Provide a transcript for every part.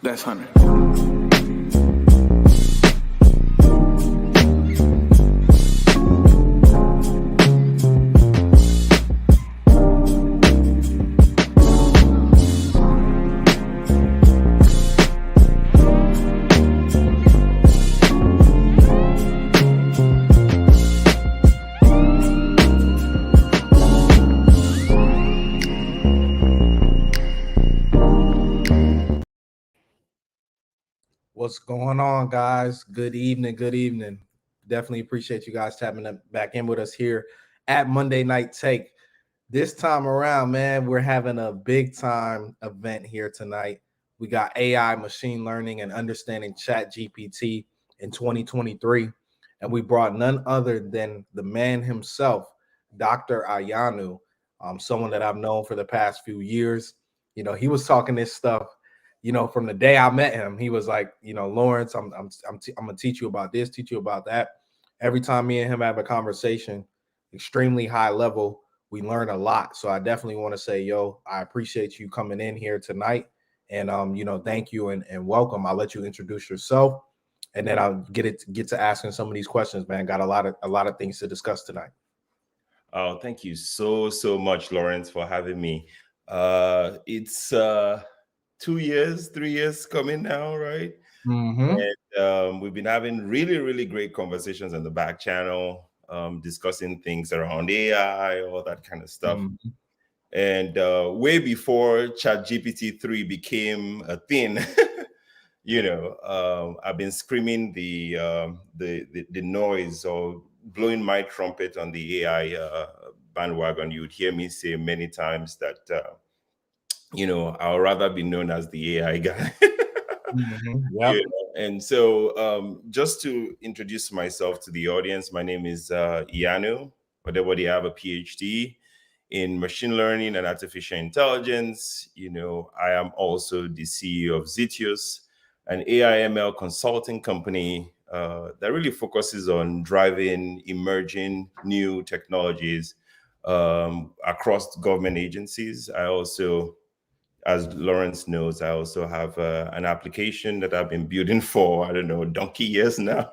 That's 100. What's going on, guys? Good evening. Good evening. Definitely appreciate you guys tapping back in with us here at Monday Night Take. This time around, man, we're having a big time event here tonight. We got AI, machine learning, and understanding ChatGPT in 2023. And we brought none other than the man himself, Dr. Iyanu, someone that I've known for the past few years. You know, he was talking this stuff from the day I met him. He was like, Lawrence, I'm gonna teach you about this, teach you about that. Every time me and him have a conversation, extremely high level, we learn a lot. So I definitely want to say, yo, I appreciate you coming in here tonight, and thank you and welcome. I'll let you introduce yourself, and then I'll get to asking some of these questions. Man, got a lot of things to discuss tonight. Oh, thank you so much, Lawrence, for having me. It's 2 years, 3 years coming now, right? Mm-hmm. And we've been having really great conversations on the back channel, discussing things around AI, all that kind of stuff. Mm-hmm. And way before ChatGPT 3 became a thing, I've been screaming the noise or blowing my trumpet on the AI bandwagon. You would hear me say many times that I'll rather be known as the AI guy. Mm-hmm. Yep. And so just to introduce myself to the audience, my name is Iyanu, whatever they have a PhD in machine learning and artificial intelligence. I am also the CEO of Zitius, an AI ML consulting company that really focuses on driving emerging new technologies across government agencies. I also, as Lawrence knows, I also have an application that I've been building for, I don't know, donkey years now.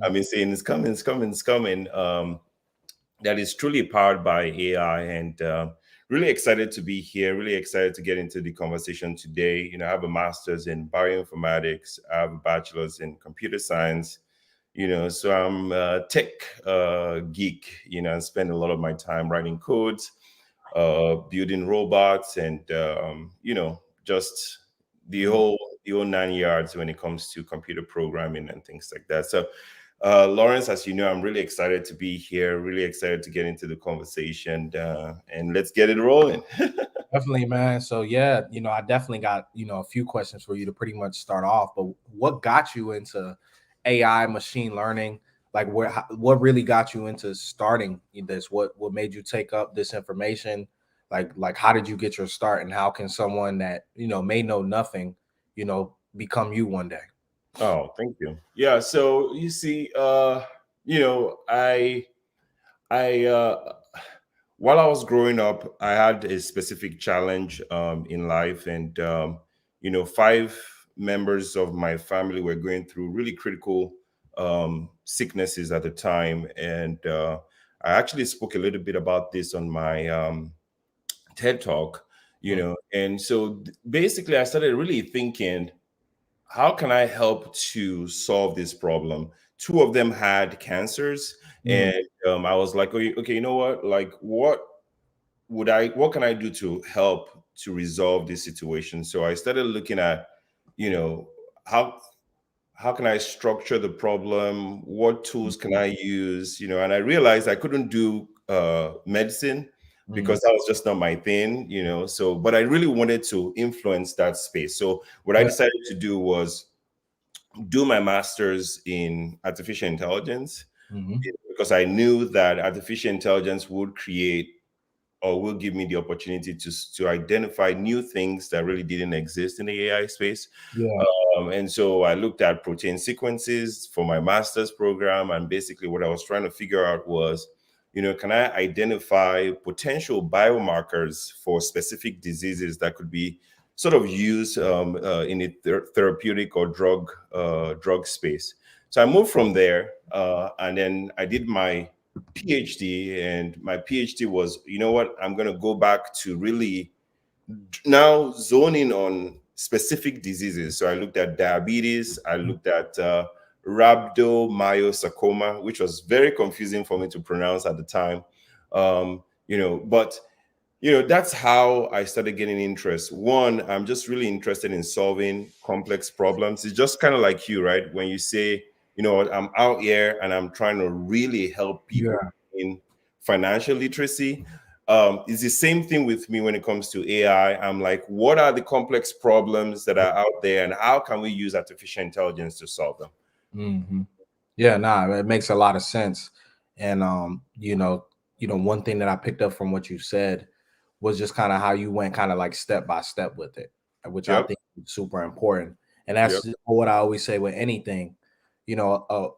I've been saying it's coming, it's coming, it's coming. That is truly powered by AI, and really excited to be here, really excited to get into the conversation today. I have a master's in bioinformatics, I have a bachelor's in computer science, so I'm a tech geek, and spend a lot of my time writing codes, building robots, and just the whole 9 yards when it comes to computer programming and things like that. So Lawrence, as you know, I'm really excited to be here, really excited to get into the conversation, and let's get it rolling. Definitely, man. So yeah, I definitely got a few questions for you to pretty much start off. But what got you into AI, machine learning? Like, what really got you into starting this? What made you take up this information? Like how did you get your start, and how can someone that may know nothing, become you one day? Oh, thank you. Yeah. So you see, I while I was growing up, I had a specific challenge in life, and 5 members of my family were going through really critical sicknesses at the time, and I actually spoke a little bit about this on my TED talk. And so basically, I started really thinking, how can I help to solve this problem? 2 of them had cancers, Mm. and I was like, okay, you know what? Like, what can I do to help to resolve this situation? So I started looking at, you know, how how can I structure the problem? What tools can I use? And I realized I couldn't do medicine Mm. because that was just not my thing. So, but I really wanted to influence that space. So what I Yeah. decided to do was do my master's in artificial intelligence, Mhm. because I knew that artificial intelligence would create or will give me the opportunity to identify new things that really didn't exist in the AI space. Yeah. And so I looked at protein sequences for my master's program. And basically what I was trying to figure out was, can I identify potential biomarkers for specific diseases that could be sort of used in the therapeutic or drug space. So I moved from there, and then I did my PhD, and my PhD was, you know what, I'm going to go back to really now zoning on specific diseases. So I looked at diabetes, I looked at rhabdomyosarcoma, which was very confusing for me to pronounce at the time. But that's how I started getting interest. One, I'm just really interested in solving complex problems. It's just kind of like you, right? When you say, I'm out here and I'm trying to really help people Yeah. in financial literacy. It's the same thing with me when it comes to AI. I'm like, what are the complex problems that are out there, and how can we use artificial intelligence to solve them? Hmm. Yeah, nah, it makes a lot of sense. And one thing that I picked up from what you said was just kind of how you went kind of like step by step with it, which I Yep. think is super important. And Yep. that's what I always say with anything.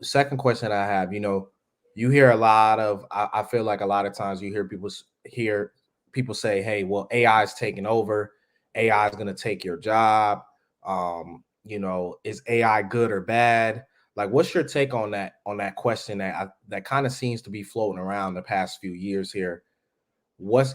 Second question I have, you hear a lot of I feel like a lot of times you hear people say, hey, well, AI is taking over, AI is gonna take your job. Is AI good or bad? Like, what's your take on that question that kind of seems to be floating around the past few years here?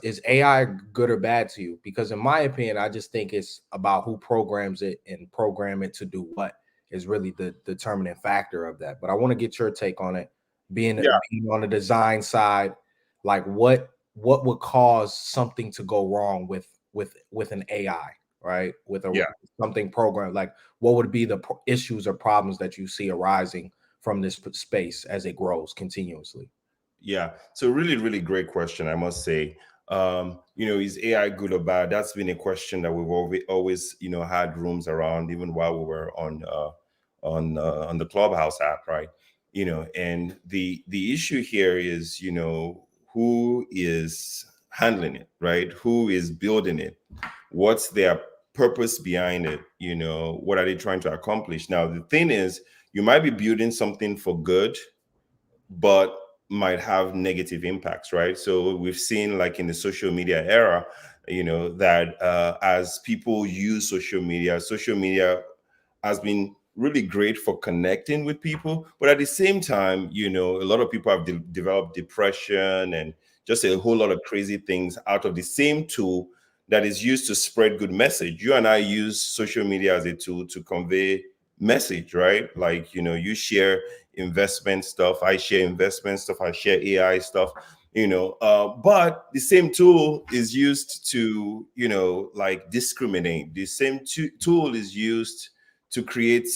Is AI good or bad to you? Because in my opinion, I just think it's about who programs it and program it to do what is really the determining factor of that. But I want to get your take on it, Yeah. being on the design side. Like, what would cause something to go wrong with an AI, right? With a Yeah. something programmed, like what would be the issues or problems that you see arising from this space as it grows continuously? Yeah. So really, really great question, I must say. Is AI good or bad? That's been a question that we've always had rooms around, even while we were on the Clubhouse app, right? And the issue here is, who is handling it, right? Who is building it? What's their purpose behind it? What are they trying to accomplish? Now, the thing is, you might be building something for good, but might have negative impacts, right? So we've seen, like in the social media era, that as people use social media has been really great for connecting with people, but at the same time, a lot of people have developed depression and just a whole lot of crazy things out of the same tool that is used to spread good message. You and I use social media as a tool to convey message, right? Like, you share investment stuff, I share investment stuff, I share AI stuff, but the same tool is used to, like discriminate. The same tool is used to create,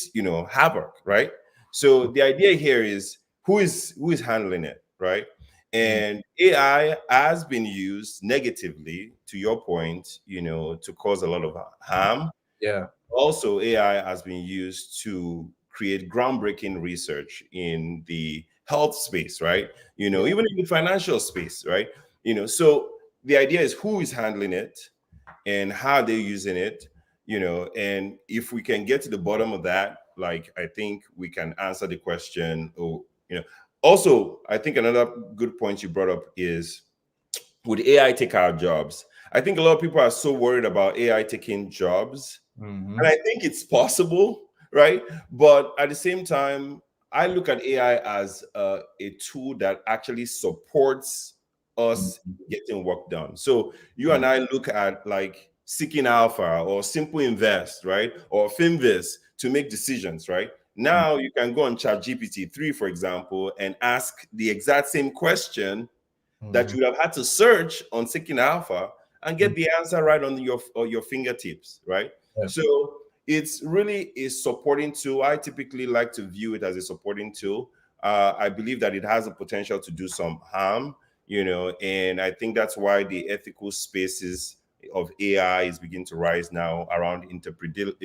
havoc, right? So the idea here is who is handling it, right? Mm, And AI has been used negatively, to your point, to cause a lot of harm. yeah, Also, AI has been used to create groundbreaking research in the health space, right? yeah, Even in the financial space, right? So the idea is who is handling it and how they're using it, and if we can get to the bottom of that, like, I think we can answer the question. Or, also, I think another good point you brought up is, would AI take our jobs? I think a lot of people are so worried about AI taking jobs, and hmm, I think it's possible, right? But at the same time, I look at AI as a tool that actually supports us getting work done. So you and I look at, like, Seeking Alpha or Simple Invest, right? Or Finvest to make decisions, right? Now you can go on ChatGPT 3, for example, and ask the exact same question that hmm, you would have had to search on Seeking Alpha and get the answer right on your fingertips, right? yeah, So it's really a supporting tool. I typically like to view it as a supporting tool. I believe that it has the potential to do some harm, and I think that's why the ethical spaces of AI is beginning to rise now around interpretability,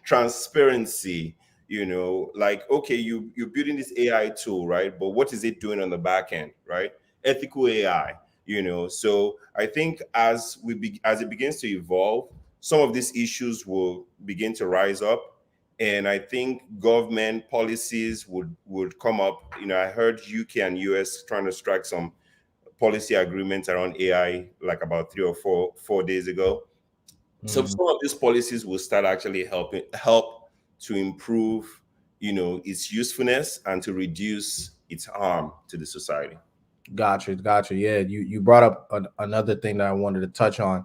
transparency. Like, okay, you're building this AI tool, right? But what is it doing on the back end, right? Ethical AI. So I think as it begins to evolve, some of these issues will begin to rise up, and I think government policies would come up. I heard UK and US trying to strike some policy agreements around AI like about 3 or 4 days ago. So Mhm. some of these policies will start actually help to improve, its usefulness and to reduce its harm to the society. Gotcha, gotcha. Yeah, you brought up another thing that I wanted to touch on.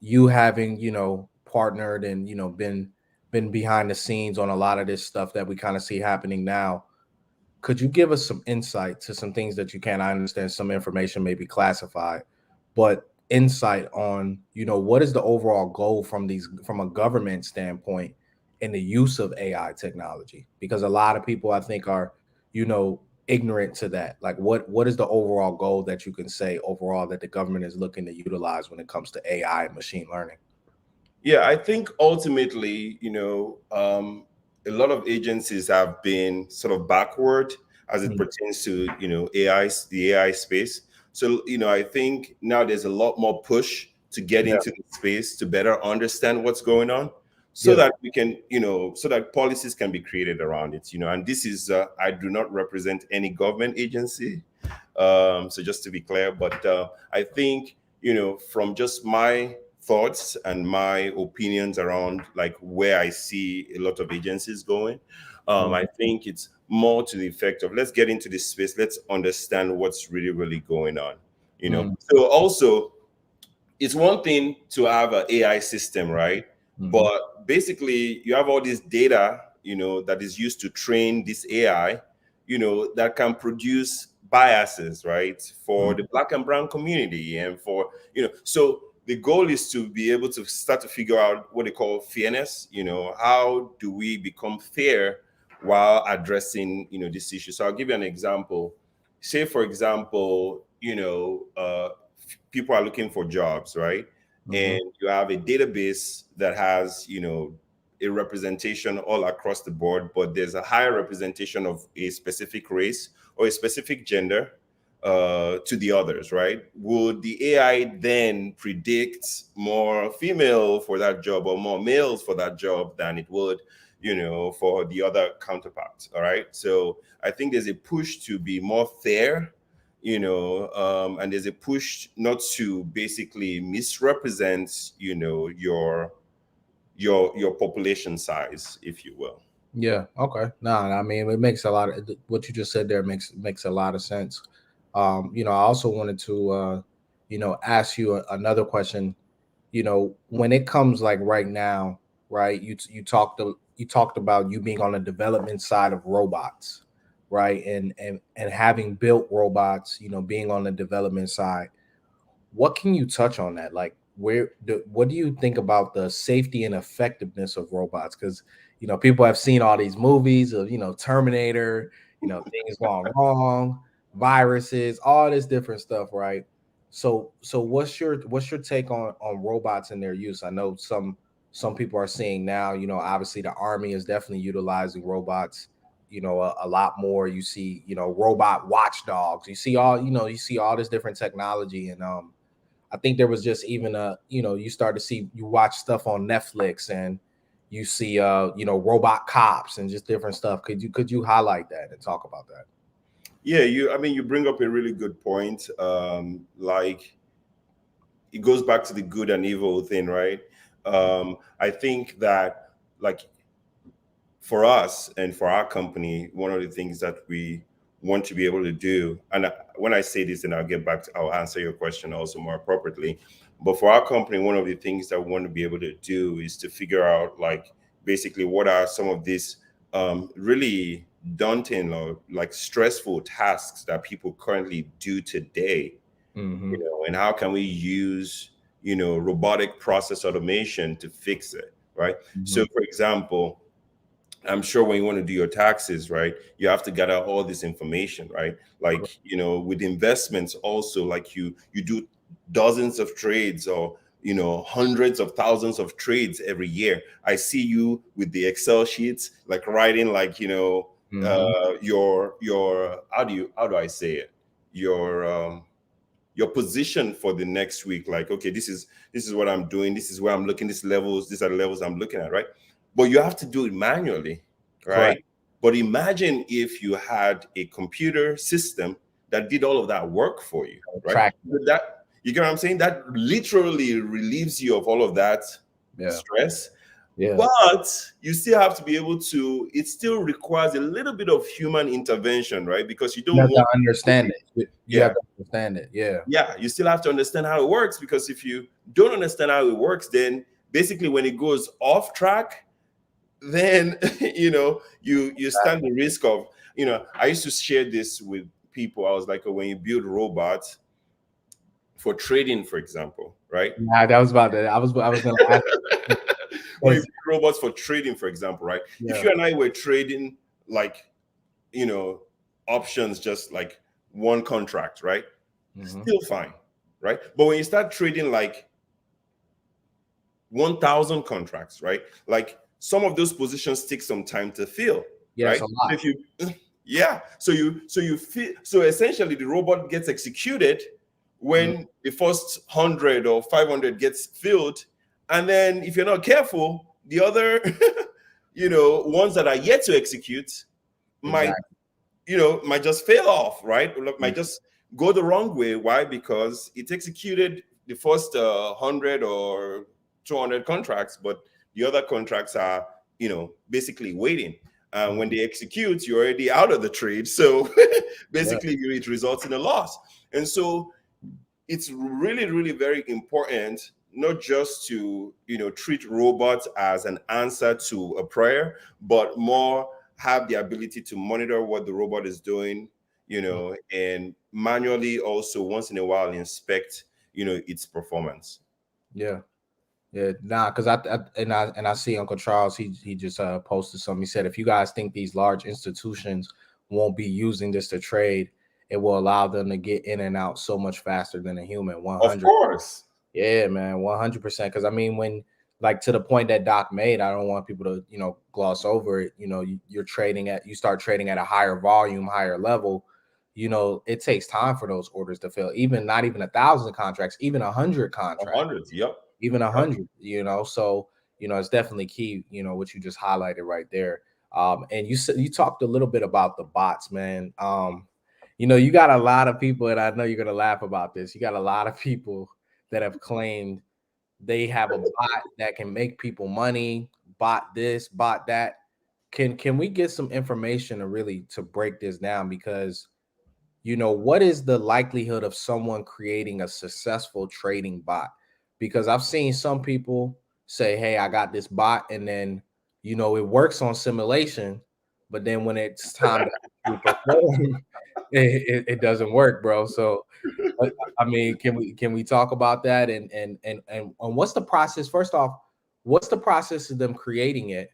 You having partnered and been behind the scenes on a lot of this stuff that we kind of see happening now. Could you give us some insight to some things that you can? I understand some information may be classified, but insight on what is the overall goal from a government standpoint in the use of AI technology? Because a lot of people I think are ignorant to that. Like what is the overall goal that you can say overall that the government is looking to utilize when it comes to AI and machine learning? Yeah, I think ultimately, a lot of agencies have been sort of backward as it Mm. pertains to, the AI space. So, I think now there's a lot more push to get Yeah, into the space to better understand what's going on so yeah. that we can, so that policies can be created around it, and this is, I do not represent any government agency. So just to be clear, but I think, from just my thoughts and my opinions around like where I see a lot of agencies going, I Mm, think it's more to the effect of let's get into this space, let's understand what's really, really going on. mm, So also it's one thing to have an AI system, right? mhm. But basically, you have all this data, that is used to train this AI, that can produce biases, right, for Mm, the Black and brown community, and for So the goal is to be able to start to figure out what they call fairness. How do we become fair while addressing this issue? So I'll give you an example. Say, for example, people are looking for jobs, right? mhm. And you have a database that has, a representation all across the board, but there's a higher representation of a specific race or a specific gender to the others, right? Would the AI then predict more female for that job or more males for that job than it would, for the other counterparts? All right. So I think there's a push to be more fair, and there's a push not to basically misrepresent, your population size, if you will. Yeah. Okay. No, I mean it makes a lot of what you just said there makes a lot of sense. I also wanted to ask you another question. When it comes like right now, right? You talked about you being on the development side of robots, right? And having built robots, being on the development side. What can you touch on that? Like, what do you think about the safety and effectiveness of robots? Because people have seen all these movies of Terminator, things going wrong, viruses, all this different stuff, right? So what's your take on robots and their use? I know some people are seeing now, obviously the army is definitely utilizing robots, a lot more. You see, robot watchdogs. You see all this different technology, and I think there was just even you start to see, you watch stuff on Netflix and you see robot cops and just different stuff. Could you highlight that and talk about that? Yeah, I mean, you bring up a really good point. Like, it goes back to the good and evil thing, right? I think that, like, for us and for our company, one of the things that we want to be able to do, and when I say this, and I'll answer your question also more appropriately. But for our company, one of the things that we want to be able to do is to figure out, like, basically what are some of these really daunting or like stressful tasks that people currently do today, Mm-hmm. and how can we use, robotic process automation to fix it, right? Mm-hmm. So, for example, I'm sure when you want to do your taxes, right, you have to gather all this information, right? Like, with investments also, like you do dozens of trades or hundreds of thousands of trades every year. I see you with the Excel sheets, like writing, like, Mm-hmm. your how do I say it? Your position for the next week, like, okay, this is what I'm doing, this is where I'm looking, these are the levels I'm looking at, right? But you have to do it manually, Correct. right? But imagine if you had a computer system that did all of that work for you, right? Track. That, you get what I'm saying? That literally relieves you of all of that Yeah. stress. Yeah. But you still have to be able to, it still requires a little bit of human intervention, right? Because you You don't have to want, understand it. You have yeah, to understand it. Yeah. yeah, you still have to understand how it works, because if you don't understand how it works, then basically when it goes off track, then you stand the risk of, I used to share this with people. I was like, when you build robots for trading, for example, right? Yeah, that was about that. I was gonna ask. When you Because, build robots for trading, for example, right? If yeah. you and I were trading like, you know, options, just like one contract, right? Mhm. Still fine, right? But when you start trading like 1,000 contracts, right? Like some of those positions take some time to fill, Yeah, it's right? a So lot. if you, yeah, so you feel, so essentially the robot gets executed Mhm. when the first 100 or 500 gets filled, and then if you're not careful, the other, ones that are yet to execute might, Exactly. might just fail off, right? Or Mhm. might just go the wrong way. Why? Because it executed the first 100 or 200 contracts, but the other contracts are, basically waiting. When Mhm. they execute, you're already out of the trade. So Yeah. basically, it results in a loss. And so it's really, really very important not just to, treat robots as an answer to a prayer, but more have the ability to monitor what the robot is doing, and manually also once in a while inspect, its performance. Yeah. Yeah, nah, because I see Uncle Charles. He just posted something. He said, if you guys think these large institutions won't be using this to trade, it will allow them to get in and out so much faster than a human. Of 100. course. Yeah, man, 100%. Because I mean, when like to the point that Doc made, I don't want people to gloss over it. You start trading at a higher volume, higher level. It takes time for those orders to fill. Even not even 1,000 contracts, even 100 contracts, Hundreds. Yep. even a Yep. hundred. So it's definitely key. What you just highlighted right there. And you talked a little bit about the bots, man. You got a lot of people, and I know you're gonna laugh about this. You got a lot of people that have claimed they have a bot that can make people money, bot this, bot that. Can we get some information to break this down? Because what is the likelihood of someone creating a successful trading bot? Because I've seen some people say, hey, I got this bot, and then it works on simulation, but then when it's time to actually perform, it doesn't work, bro. So uh, I mean, can we talk about that, and what's the process? First off, what's the process of them creating it?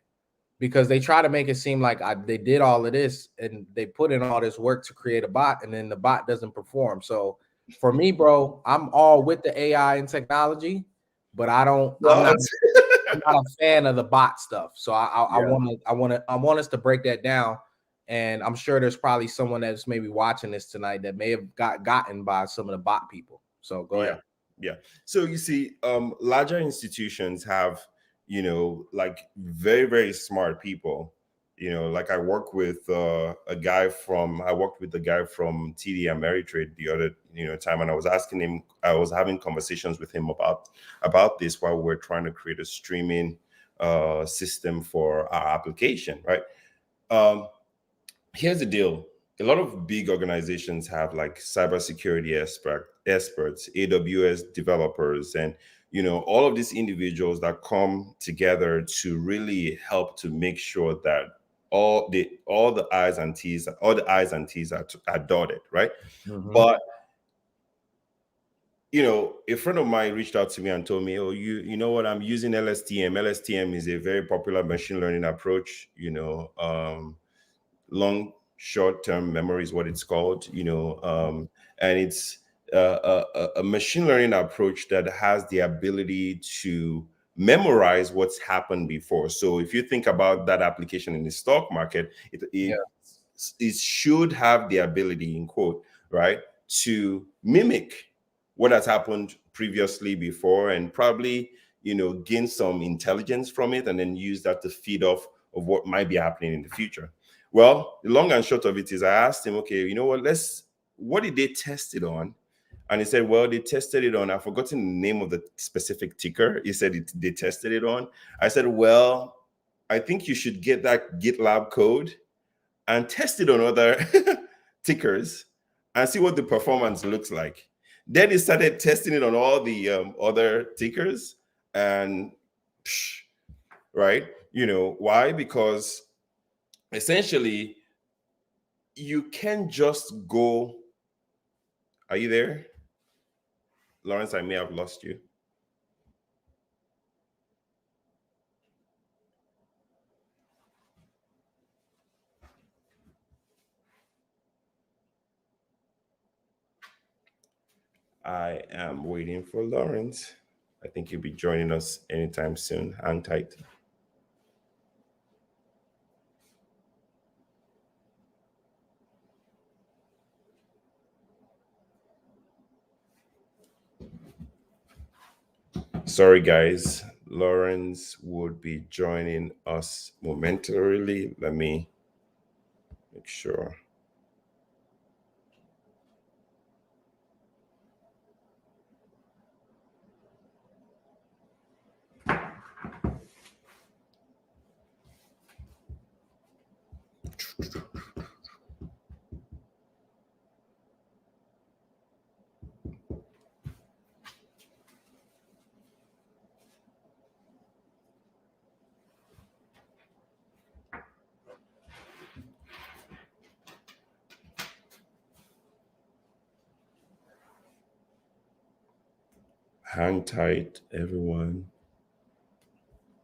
Because they try to make it seem like they did all of this and they put in all this work to create a bot, and then the bot doesn't perform. So for me, bro, I'm all with the AI and technology, but I don't. I'm not. But I'm not a fan of the bot stuff. So I yeah. want us to break that down. And I'm sure there's probably someone that's maybe watching this tonight that may have gotten by some of the bot people. So go Yeah, ahead. yeah. So you see, larger institutions have, like very, very smart people. Like I worked with a guy from TD Ameritrade the other, time, and I was asking him, I was having conversations with him about this while we're trying to create a streaming system for our application, right? Um, Here's the deal. A lot of big organizations have like cybersecurity experts, AWS developers, and all of these individuals that come together to really help to make sure that all the I's and T's are dotted, right? Mm-hmm. But a friend of mine reached out to me and told me, "Oh, you know what? I'm using LSTM. LSTM is a very popular machine learning approach. Long short-term memory is what it's called, and it's a machine learning approach that has the ability to memorize what's happened before. So if you think about that application in the stock market, Yeah. it should have the ability, in quote, right, to mimic what has happened previously before, and probably gain some intelligence from it, and then use that to feed off of what might be happening in the future. Well, the long and short of it is I asked him, okay, you know what, let's what did they test it on? And he said, well, they tested it on, I've forgotten the name of the specific ticker. He said they tested it on. I said, well, I think you should get that GitLab code and test it on other tickers and see what the performance looks like. Then he started testing it on all the other tickers, and psh, right, why? Because essentially you can just go. Are you there, Lawrence? I may have lost you. I am waiting for Lawrence. I think he'll be joining us anytime soon. Hang tight. Sorry, guys. Lawrence would be joining us momentarily. Let me make sure. Hang tight, everyone.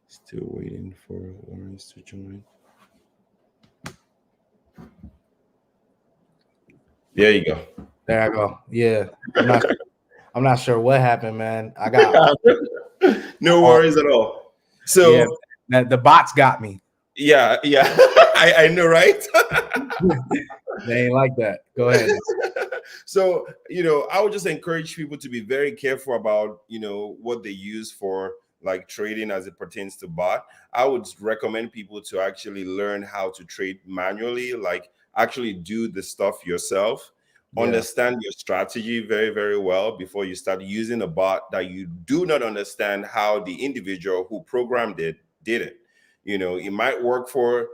Still waiting for Lawrence to join. There you go. There I go. Yeah, I'm not sure what happened, man. I got No worries at all. So yeah, the bots got me. yeah, I know, right? They ain't like that. Go ahead. So, I would just encourage people to be very careful about, what they use for like trading as it pertains to bot. I would recommend people to actually learn how to trade manually, like actually do the stuff yourself. Yeah. Understand your strategy very, very well before you start using a bot that you do not understand how the individual who programmed it did it. It might work for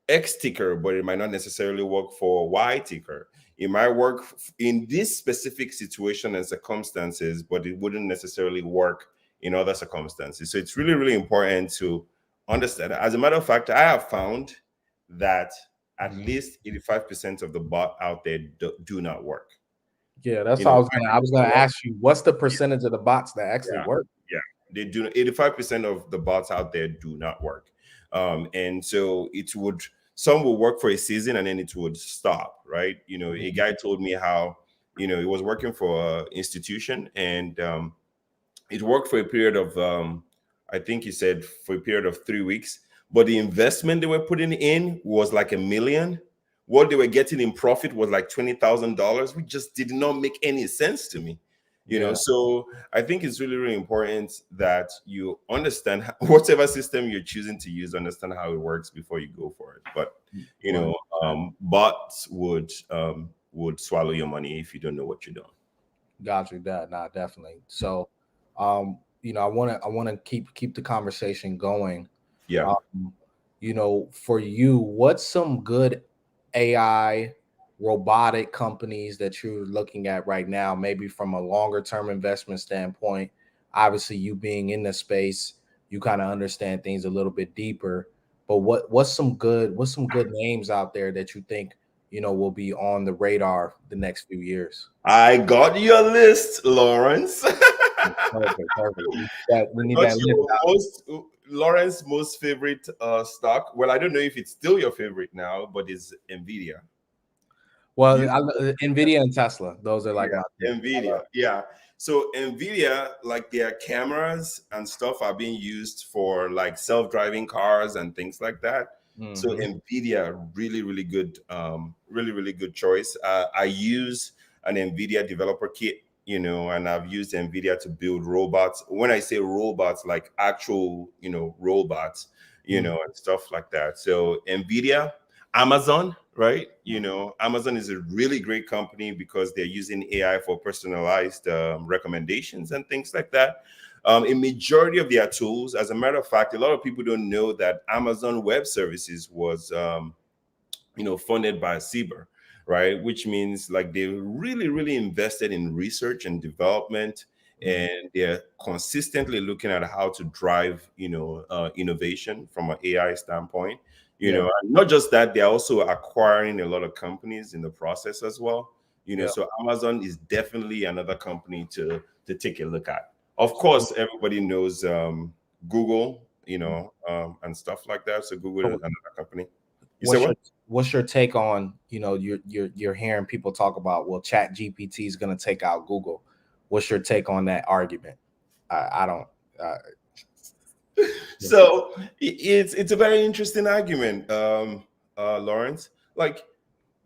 X ticker, but it might not necessarily work for Y ticker. It might work in this specific situation and circumstances, but it wouldn't necessarily work in other circumstances. So it's really, really important to understand. As a matter of fact, I have found that at least 85% of the bot out there do not work. Yeah, that's how I was gonna ask you, what's the percentage of the bots that actually work? Yeah, they do. 85% of the bots out there do not work. And so some will work for a season and then it would stop, right? A guy told me how, he was working for an institution, and it worked for a period of, I think he said for a period of 3 weeks, but the investment they were putting in was like $1 million. What they were getting in profit was like $20,000, which just did not make any sense to me. So I think it's really, really important that you understand whatever system you're choosing to use, understand how it works before you go for it. But bots would swallow your money if you don't know what you're doing. Got you. Nah, definitely. So I want to keep the conversation going. Yeah. For you, what's some good AI robotic companies that you're looking at right now, maybe from a longer term investment standpoint? Obviously, you being in the space, you kind of understand things a little bit deeper. But what's some good names out there that you think will be on the radar the next few years? I got your list, Lawrence. Perfect. We need that list. Lawrence's most favorite stock. Well, I don't know if it's still your favorite now, but it's Nvidia. Well, Nvidia and Tesla, those are like my Nvidia. Yeah. So Nvidia, like their cameras and stuff are being used for like self-driving cars and things like that. Mm-hmm. So Nvidia, really, really good, really, really good choice. I use an Nvidia developer kit, and I've used Nvidia to build robots. When I say robots, like actual, robots, and stuff like that. So Nvidia, Amazon, right? Amazon is a really great company because they're using AI for personalized recommendations and things like that. A majority of their tools, as a matter of fact, a lot of people don't know that Amazon Web Services was funded by CBER, right? Which means like they really, really invested in research and development, Mhm. and they're consistently looking at how to drive, innovation from an AI standpoint. Yeah, And not just that, they're also acquiring a lot of companies in the process as well. yeah. So Amazon is definitely another company to take a look at. Of course, everybody knows Google, and stuff like that. So Google is So another company. You said what's what? your take on, you're hearing people talk about, well, Chat GPT is going to take out Google. What's your take on that argument? I don't. Uh, So it's a very interesting argument, Lawrence. Like,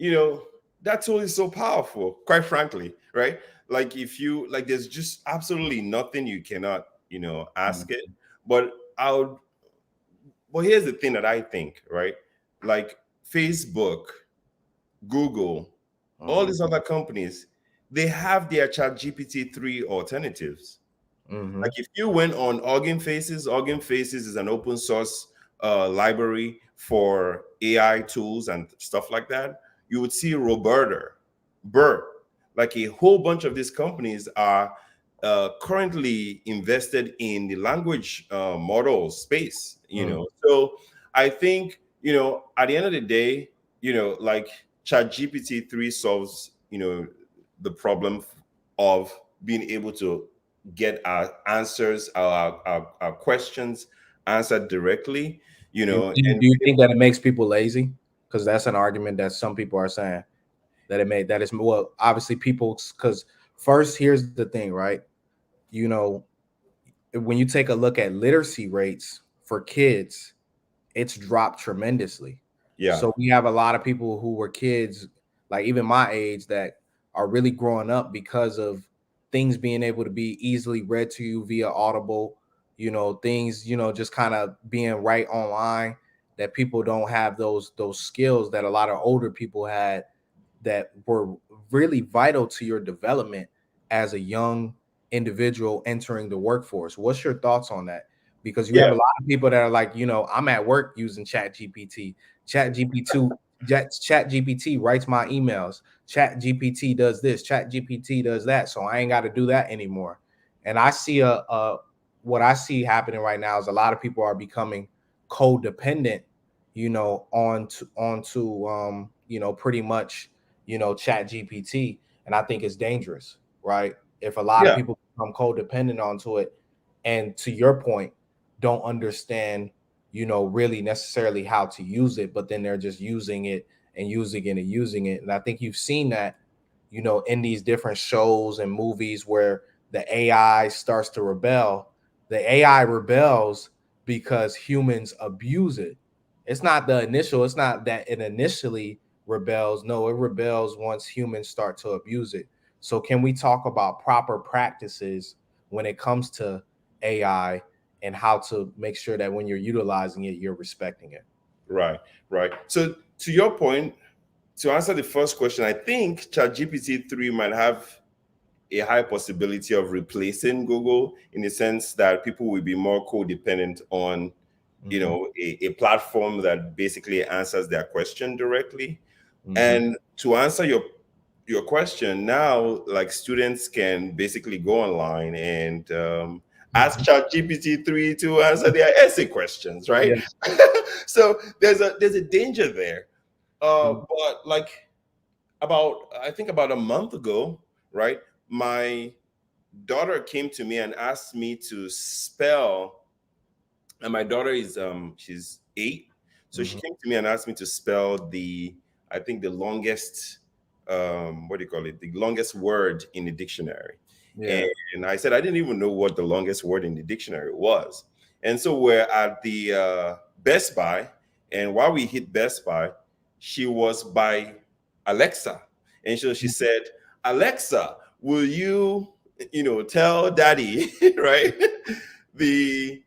that tool is so powerful, quite frankly, right? Like, if you like, there's just absolutely nothing you cannot, ask it. But I'll but here's the thing that I think, right? Like Facebook, Google, all Mhm, these other companies, they have their Chat GPT 3 alternatives. Like mhm, if you went on Organ Faces is an open source library for AI tools and stuff like that. You would see Roberta, Bert, like a whole bunch of these companies are currently invested in the language model space. mhm. So I think at the end of the day, like ChatGPT 3 solves the problem of being able to get our answers, our questions answered directly, and Do you think that it makes people lazy? Because that's an argument that some people are saying, that it made that is, well, obviously people, because first, here's the thing, right? You know, when you take a look at literacy rates for kids, it's dropped tremendously. yeah, So we have a lot of people who were kids, like even my age, that are really growing up because of things being able to be easily read to you via Audible, things, just kind of being right online, that people don't have those skills that a lot of older people had, that were really vital to your development as a young individual entering the workforce. What's your thoughts on that? Because you have yeah, a lot of people that are like, I'm at work using Chat GPT. Chat GPT, Chat GPT writes my emails. Chat GPT does this. Chat GPT does that. So I ain't got to do that anymore. And I see what I see happening right now is a lot of people are becoming codependent, onto pretty much, Chat GPT. And I think it's dangerous, right? If a lot of yeah, people become codependent onto it, and to your point, don't understand, really necessarily how to use it, but then they're just using it and using it and using it. And I think you've seen that, in these different shows and movies where the AI starts to rebel. The AI rebels because humans abuse it. It's not that it initially rebels. No, it rebels once humans start to abuse it. So can we talk about proper practices when it comes to AI, and how to make sure that when you're utilizing it, you're respecting it? right, right. So to your point, to answer the first question, I think ChatGPT 3 might have a high possibility of replacing Google in the sense that people will be more codependent on, Mm-hmm, a platform that basically answers their question directly. mm-hmm, And to answer your question now, like students can basically go online and ask ChatGPT 3 to answer their essay questions, right? yeah. So there's a danger there. But like I think about a month ago, right? My daughter came to me and asked me to spell, and my daughter is she's 8, so she Mm-hmm, came to me and asked me to spell I think the longest, what do you call it, the longest word in the dictionary. yeah. And I said I didn't even know what the longest word in the dictionary was. And so we're at the Best Buy, and while we hit Best Buy, she was by Alexa, and so she said, Alexa, will you tell daddy, right, the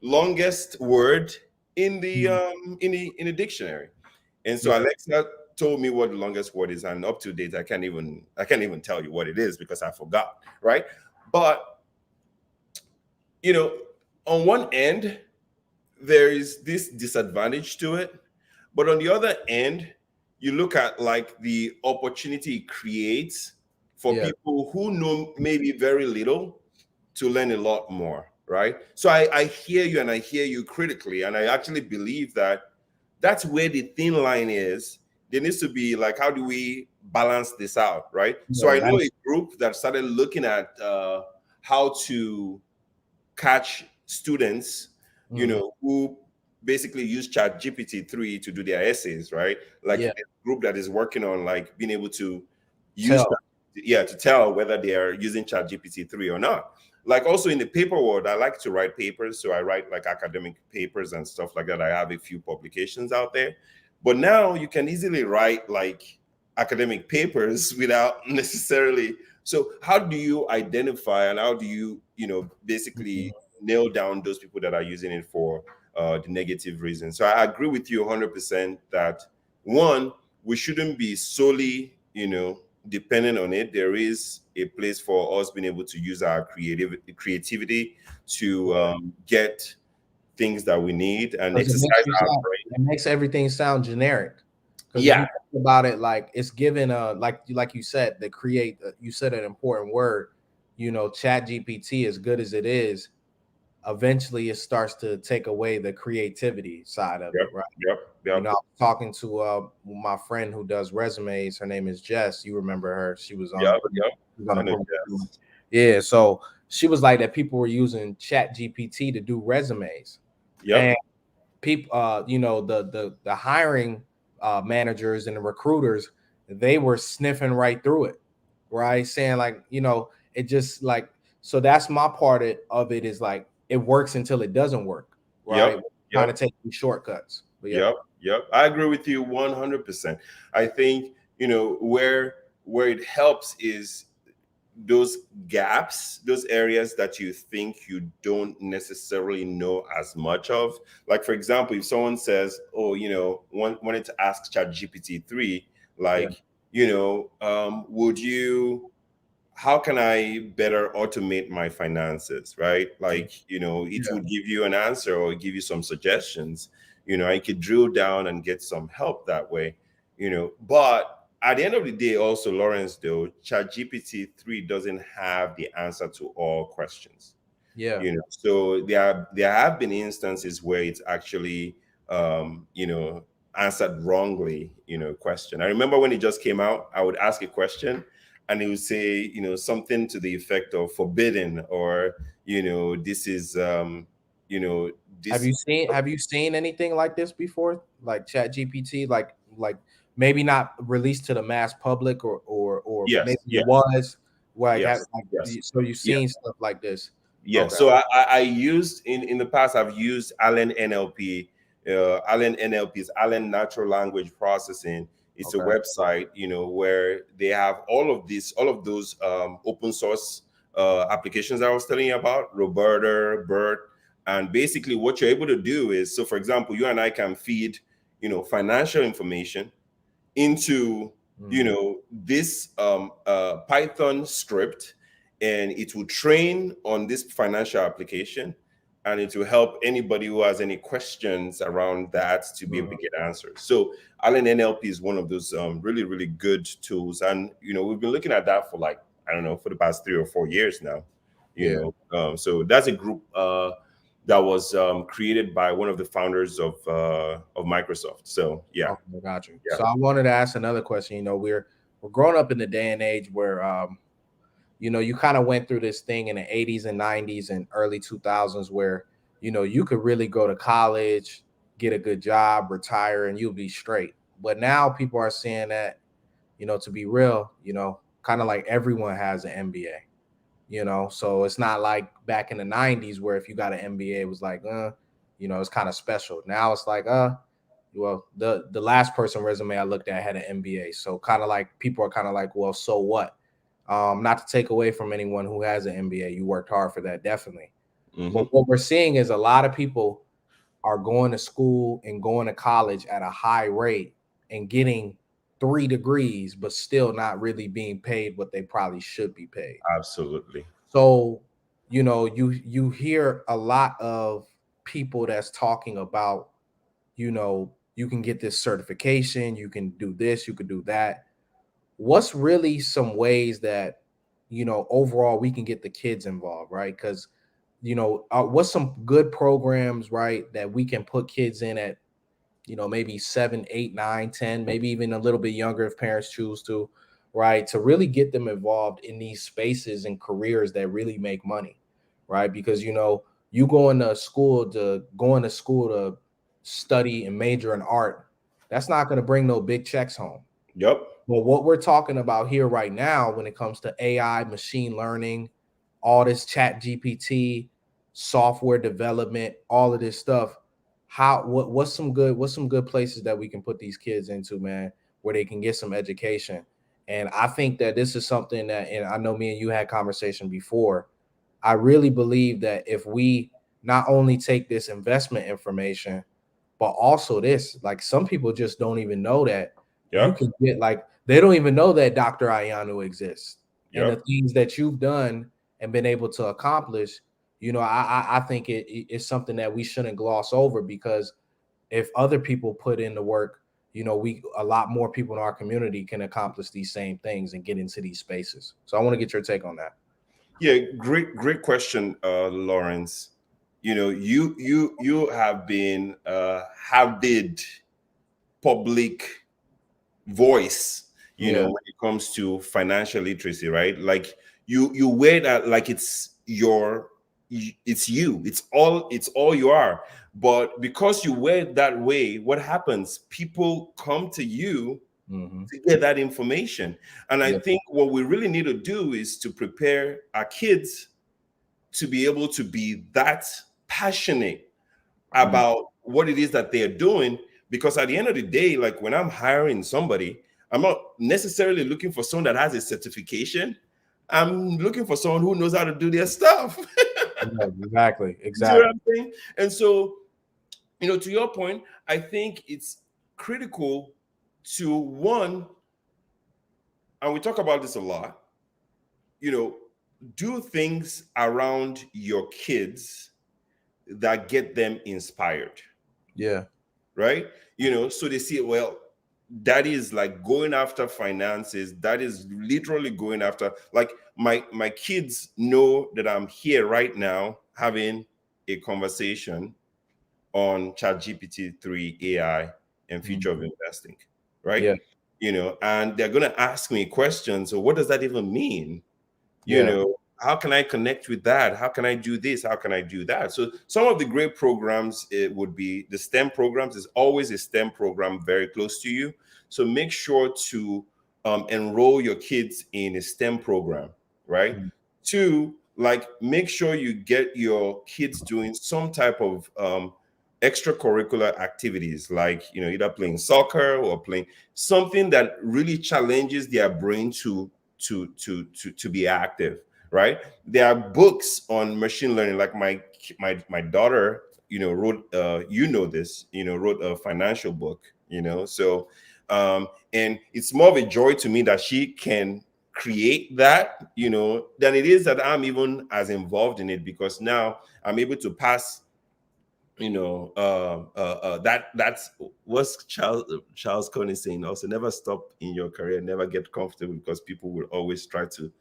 longest word in the Mhm. dictionary. And so Yeah. Alexa told me what the longest word is, and up to date, I can't even tell you what it is because I forgot, right? But you know, on one end, there is this disadvantage to it, but on the other end, you look at like the opportunity it creates for Yeah. people who know maybe very little to learn a lot more, right? So I hear you, and I hear you critically, and I actually believe that that's where the thin line is. There needs to be like, how do we balance this out, right? So Yeah. I know a group that started looking at how to catch students, Mhm. who basically use Chat GPT-3 to do their essays, right? Like Yeah. a group that is working on like being able to use, Tell. yeah, to tell whether they are using Chat GPT-3 or not. Like also in the paper world, I like to write papers. So I write like academic papers and stuff like that. I have a few publications out there. But now you can easily write like academic papers without necessarily. So how do you identify, and how do you, basically nail down those people that are using it for the negative reasons? So I agree with you 100% that one, we shouldn't be solely, dependent on it. There is a place for us being able to use our creativity to get things that we need and Because exercise our brain. it makes everything sound generic. Because if you Yeah, think about it, like it's given like you said, the create you said an important word. Chat GPT, as good as it is, eventually it starts to take away the creativity side of yep, it, right? yep, yep, I was talking to my friend who does resumes. Her name is Jess. You remember her? She was on yep, yep. a I know. program. Yeah, so she was like that. People were using Chat GPT to do resumes, and Yep, people, the hiring managers and the recruiters, they were sniffing right through it, right? Saying like, it just like, so that's my part of it, is like it works until it doesn't work, right? yep, Trying to yep. take these shortcuts, but yeah, Yep, yep. I agree with you 100%. I think, where it helps is those gaps, those areas that you think you don't necessarily know as much of. Like for example, if someone says, "Oh, wanted to ask ChatGPT 3, yeah, like, would you how can I better automate my finances, right? Like, it yeah, would give you an answer or give you some suggestions. I could drill down and get some help that way, But at the end of the day, also, Lawrence, though, ChatGPT 3 doesn't have the answer to all questions. yeah, So there have been instances where it's actually answered wrongly, question. I remember when it just came out, I would ask a question and it would say, something to the effect of forbidden, or this is you know Have this. you seen anything like this before? Like Chat GPT, like maybe not released to the mass public, or Yes, maybe it yes, was like yes, yes, so you've yes. seen stuff like this. Yeah, Okay. so I used in the past. I've used Allen NLP. Allen NLP is Allen Natural Language Processing. It's a Okay. website, where they have all of those open source applications I was telling you about, Roberta, Bert, and basically what you're able to do is, so for example, you and I can feed, financial information into Mm, this Python script, and it will train on this financial application, and it will help anybody who has any questions around that to be able to mhm. get answers. So Allen NLP is one of those really, really good tools, and we've been looking at that for like, I don't know, for the past 3 or 4 years now. Yeah. So that's a group that was created by one of the founders of Microsoft. So yeah, Okay, got you. yeah. So I wanted to ask another question. We're growing up in the day and age where you kind of went through this thing in the 80s and 90s and early 2000s where you could really go to college, get a good job, retire, and you'll be straight. But now people are saying that, to be real, kind of like everyone has an MBA. So it's not like back in the 90s where if you got an MBA, it was like it's kind of special. Now it's like well, the last person resume I looked at had an MBA. So kind of like people are kind of like, well, so what? Not to take away from anyone who has an MBA, you worked hard for that, definitely. But Hmm. what we're seeing is a lot of people are going to school and going to college at a high rate, and getting 3 degrees, but still not really being paid what they probably should be paid. Absolutely. So, you hear a lot of people that's talking about, you can get this certification, you can do this, you can do that. What's really some ways that, overall we can get the kids involved, right? Because, what's some good programs, right, that we can put kids in at, maybe 7, 8, 9, 10, maybe even a little bit younger if parents choose to, right? To really get them involved in these spaces and careers that really make money, right? Because you going to school to study and major in art, that's not going to bring no big checks home. Yep. Well, what we're talking about here right now, when it comes to AI, machine learning, all this ChatGPT, software development, all of this stuff, what's some good places that we can put these kids into, man, where they can get some education. And I think that this is something that, and I know me and you had conversation before. I really believe that if we not only take this investment information, but also this, like some people just don't even know that you Yep. can get, like, they don't even know that Dr. Iyanu exists and the Yep. things that you've done and been able to accomplish. I think it's something that we shouldn't gloss over, because if other people put in the work, we a lot more people in our community can accomplish these same things and get into these spaces. So I want to get your take on that. Yeah, great question, Lawrence. You have been avid public voice, Yeah. when it comes to financial literacy, right? Like you wear that like it's you. It's all you are. But because you wear it that way, what happens? People come to you Hmm. to get that information. And I Yeah. think what we really need to do is to prepare our kids to be able to be that passionate Mm. about what it is that they're doing. Because at the end of the day, like when I'm hiring somebody, I'm not necessarily looking for someone that has a certification. I'm looking for someone who knows how to do their stuff. Yeah, exactly. You see what Exactly. I'm saying? And so, to your point, I think it's critical to one, and we talk about this a lot, you know, do things around your kids that get them inspired, Yeah. right? So they see, well, that is like going after finances. That is literally going after, like, my kids know that I'm here right now having a conversation on ChatGPT 3 AI and future of Mhm. investing, right? Yeah. And they're going to ask me questions. So what does that even mean? Yeah. How can I connect with that? How can I do this? How can I do that? So some of the great programs, it would be the STEM programs. Is always a STEM program very close to you, so make sure to enroll your kids in a STEM program, right? Mm. Two, like, make sure you get your kids doing some type of extracurricular activities, like either playing soccer or playing something that really challenges their brain to be active, right? There are books on machine learning, like my daughter, wrote this, wrote a financial book, so and it's more of a joy to me that she can create that, than it is that I'm even as involved in it, because now I'm able to pass, that's what's Charles Connie saying also: never stop in your career, never get comfortable, because people will always try to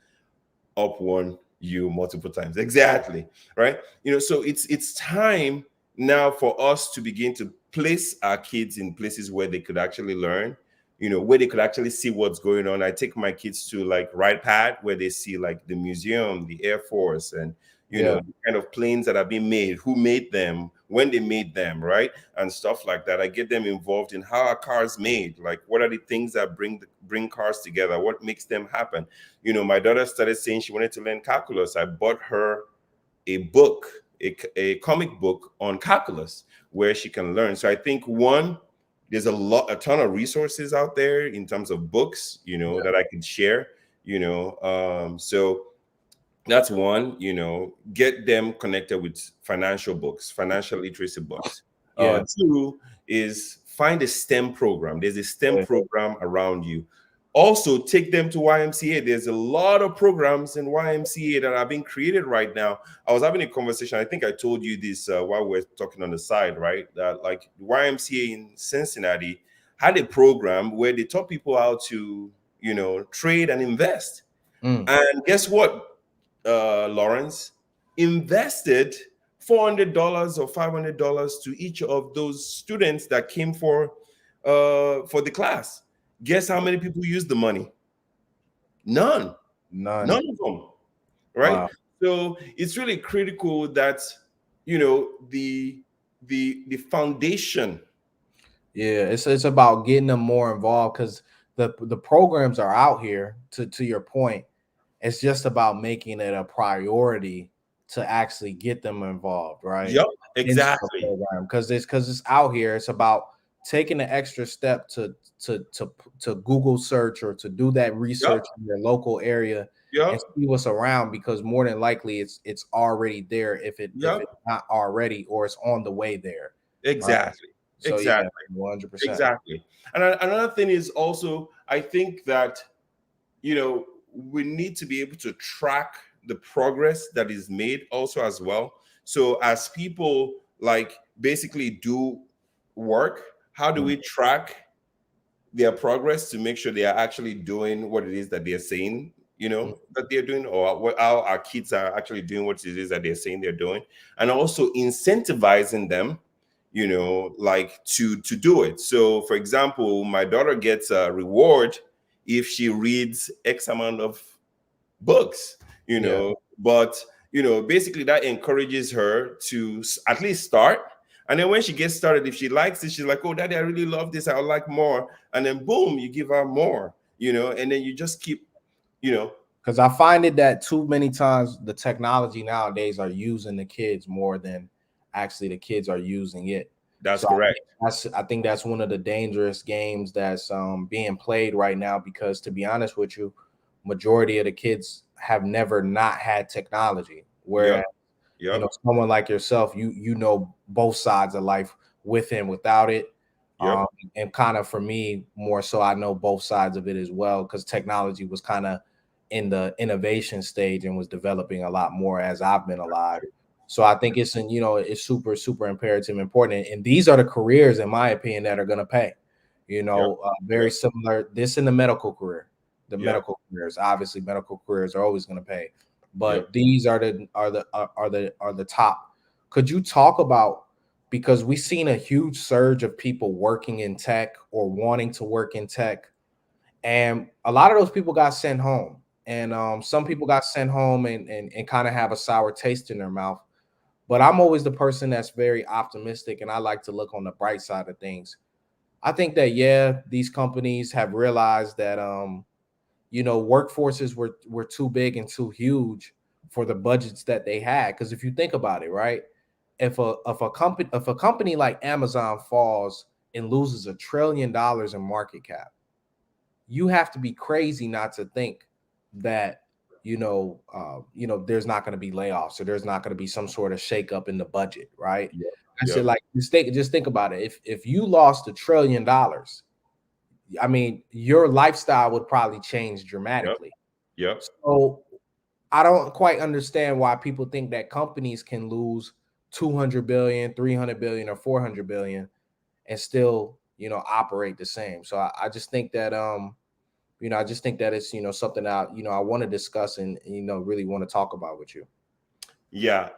up one you multiple times. Exactly. Right. So it's time now for us to begin to place our kids in places where they could actually learn, where they could actually see what's going on. I take my kids to like Right Pad, where they see like the museum, the Air Force, and Yeah. the kind of planes that are being made, who made them, when they made them, right? And stuff like that. I get them involved in how are cars made, like what are the things that bring cars together, what makes them happen. My daughter started saying she wanted to learn calculus. I bought her a book, a comic book on calculus, where she can learn. So I think, one, there's a ton of resources out there in terms of books, Yeah. that I can share. So that's one. Get them connected with financial books, financial literacy books. Yeah. Two is find a STEM program. There's a STEM Yeah. program around you. Also, take them to YMCA. There's a lot of programs in YMCA that are being created right now. I was having a conversation. I think I told you this while we're talking on the side, right? That like YMCA in Cincinnati had a program where they taught people how to, trade and invest. Mm. And guess what, Lawrence? Invested $400 or $500 to each of those students that came for the class. Guess how many people used the money? None. None. None of them. Right? Wow. So it's really critical that the foundation. Yeah, it's about getting them more involved because the programs are out here. To your point, it's just about making it a priority to actually get them involved, right? Yep, Into the exactly. program because it's out here. It's about taking the extra step to Google search or to do that Yep, research in your local area yep, and see what's around because more than likely it's already there if yep. it's not already or it's on the way there, right? Exactly. So yeah, Exactly. 100%. Exactly. And another thing is also, I think that, we need to be able to track the progress that is made also as well. So as people like basically do work, how do Mm, we track their progress to make sure they are actually doing what it is that they're saying, mm, that they're doing, or how our kids are actually doing what it is that they're saying they're doing, and also incentivizing them, like to do it. So, for example, my daughter gets a reward if she reads X amount of books, yeah, but basically that encourages her to at least start. And then when she gets started, if she likes it, she's like, oh daddy, I really love this, I would like more. And then boom, you give her more, and then you just keep, you know because I find it that too many times the technology nowadays are using the kids more than actually the kids are using it. that's So I correct. think that's one of the dangerous games that's being played right now because to be honest with you, majority of the kids have never not had technology. Yep, Whereas yep, someone like yourself, you know both sides of life with and without it. yep, Um, and kind of for me, more so, I know both sides of it as well because technology was kind of in the innovation stage and was developing a lot more as I've been alive. So I think it's super, super imperative, important. And these are the careers, in my opinion, that are going to pay. yep, Very yep, similar. This in the medical career, the yep, medical careers. Obviously, medical careers are always going to pay, yep. but these are the top. Could you talk about because we've seen a huge surge of people working in tech or wanting to work in tech, and a lot of those people got sent home, and some people got sent home and kind of have a sour taste in their mouth. But I'm always the person that's very optimistic, and I like to look on the bright side of things. I think that yeah, these companies have realized that workforces were too big and too huge for the budgets that they had. Because if you think about it, right, if a company like Amazon falls and loses $1 trillion in market cap, you have to be crazy not to think that there's not going to be layoffs or there's not going to be some sort of shakeup in the budget, right? Yep, I said, yep, like, just think about it. If you lost $1 trillion, I mean, your lifestyle would probably change yep, dramatically. yep. So I don't quite understand why people think that companies can lose 200 billion, 300 billion, or 400 billion and still, operate the same. So I just think that it's something that I want to discuss and really want to talk about with you. Yeah,